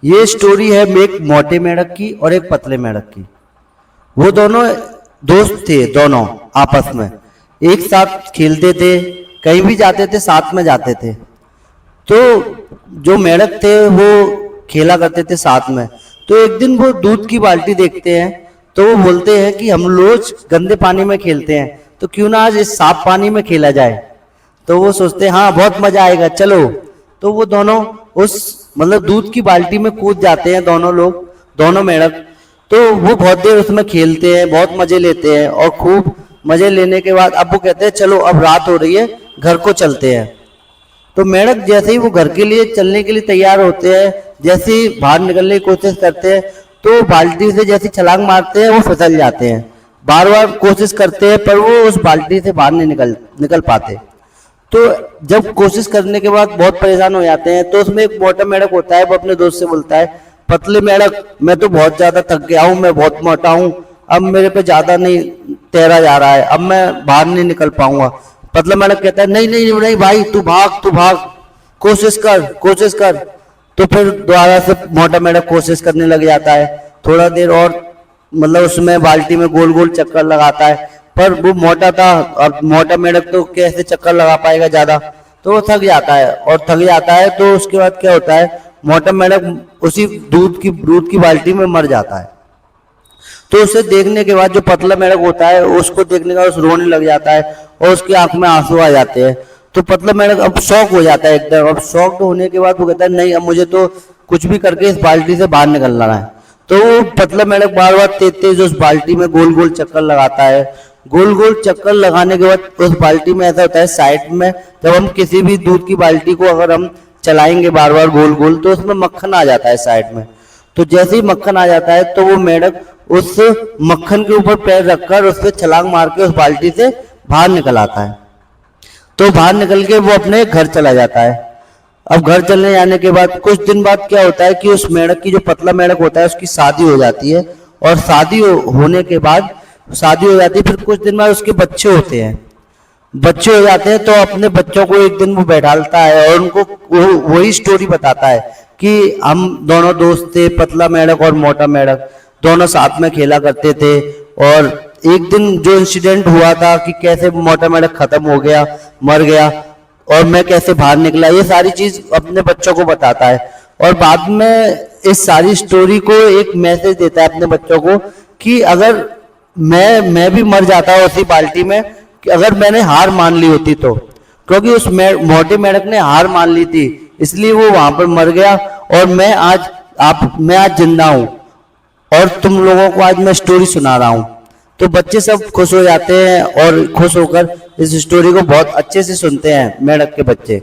ये स्टोरी है एक मोटे मेंढक की और एक पतले मेंढक की। वो दोनों दोस्त थे, दोनों आपस में एक साथ खेलते थे, कहीं भी जाते थे साथ में जाते थे। तो जो मेंढक थे वो खेला करते थे साथ में। तो एक दिन वो दूध की बाल्टी देखते हैं, तो वो बोलते हैं कि हम रोज गंदे पानी में खेलते हैं, तो क्यों ना आज इस साफ पानी में खेला जाए। तो वो सोचते हैं हाँ बहुत मजा आएगा, चलो। तो वो दोनों उस मतलब दूध की बाल्टी में कूद जाते हैं, दोनों लोग, दोनों मेंढक। तो वो बहुत देर उसमें खेलते हैं, बहुत मजे लेते हैं, और खूब मजे लेने के बाद अब वो कहते हैं चलो अब रात हो रही है, घर को चलते हैं। तो मेंढक जैसे ही वो घर के लिए चलने के लिए तैयार होते हैं, जैसे ही बाहर निकलने की कोशिश करते हैं, तो बाल्टी से जैसे छलांग मारते हैं वो फिसल जाते हैं। बार बार कोशिश करते हैं पर वो उस बाल्टी से बाहर नहीं निकल पाते। तो जब कोशिश करने के बाद बहुत परेशान हो जाते हैं, तो उसमें एक मोटा मेंढक होता है, वो अपने दोस्त से बोलता है पतले मेंढक मैं तो बहुत ज्यादा थक गया हूँ, मैं बहुत मोटा हूँ, अब मेरे पे ज्यादा नहीं तैरा जा रहा है, अब मैं बाहर नहीं निकल पाऊंगा। पतला मेंढक कहता है नहीं नहीं नहीं भाई, तू भाग, कोशिश कर। तो फिर दोबारा से मोटा मेंढक कोशिश करने लग जाता है, थोड़ा देर और मतलब उसमें बाल्टी में गोल गोल चक्कर लगाता है, पर वो मोटा था और मोटा मेंढक तो कैसे चक्कर लगा पाएगा ज्यादा। तो वो थक जाता है तो उसके बाद क्या होता है, मोटा मेंढक उसी दूध की बाल्टी में मर जाता है। तो उसे देखने के बाद जो पतला मेंढक होता है उसको देखने के बाद रोने लग जाता है और उसकी आंख में आंसू आ जाते हैं। तो पतला मेंढक अब शौक हो जाता है एकदम। अब शौक होने के बाद वो कहता है नहीं अब मुझे तो कुछ भी करके इस बाल्टी से बाहर निकलना है। तो वो पतला मेंढक बार बार तेज उस बाल्टी में गोल गोल चक्कर लगाता है। गोल गोल चक्कर लगाने के बाद उस बाल्टी में ऐसा होता है साइड में, जब हम किसी भी दूध की बाल्टी को अगर हम चलाएंगे बार बार गोल गोल, तो उसमें मक्खन आ जाता है साइड में। तो जैसे ही मक्खन आ जाता है तो वो मेंढक उस मक्खन के ऊपर पैर रखकर उस पर छलांग मार के उस बाल्टी से बाहर निकल आता है। तो बाहर निकल के वो अपने घर चला जाता है। अब घर चलने जाने के बाद कुछ दिन बाद क्या होता है कि उस मेंढक की, जो पतला मेंढक होता है, उसकी शादी हो जाती है। और होने के बाद शादी हो जाती है, फिर कुछ दिन बाद उसके बच्चे होते हैं। बच्चे हो जाते हैं तो अपने बच्चों को एक दिन वो बैठालता है और उनको वही स्टोरी बताता है कि हम दोनों दोस्त थे, पतला मेंढक और मोटा मेंढक, दोनों साथ में खेला करते थे। और एक दिन जो इंसिडेंट हुआ था कि कैसे मोटा मेंढक खत्म हो गया, मर गया, और मैं कैसे बाहर निकला, ये सारी चीज अपने बच्चों को बताता है। और बाद में इस सारी स्टोरी को एक मैसेज देता है अपने बच्चों को कि अगर मैं भी मर जाता उसी बाल्टी में, कि अगर मैंने हार मान ली होती तो, क्योंकि उस मोटे मेंढक ने हार मान ली थी इसलिए वो वहां पर मर गया, और मैं आज जिंदा हूं और तुम लोगों को आज मैं स्टोरी सुना रहा हूं। तो बच्चे सब खुश हो जाते हैं और खुश होकर इस स्टोरी को बहुत अच्छे से सुनते हैं, मेंढक के बच्चे।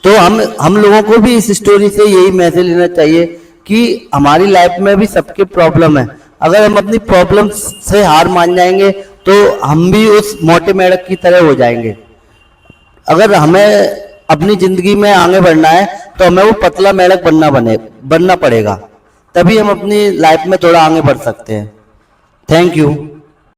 तो हम लोगों को भी इस स्टोरी से यही मैसेज लेना चाहिए कि हमारी लाइफ में भी सबके प्रॉब्लम है, अगर हम अपनी प्रॉब्लम से हार मान जाएंगे तो हम भी उस मोटे मेंढक की तरह हो जाएंगे। अगर हमें अपनी जिंदगी में आगे बढ़ना है तो हमें वो पतला मेंढक बनना पड़ेगा, तभी हम अपनी लाइफ में थोड़ा आगे बढ़ सकते हैं। Thank you.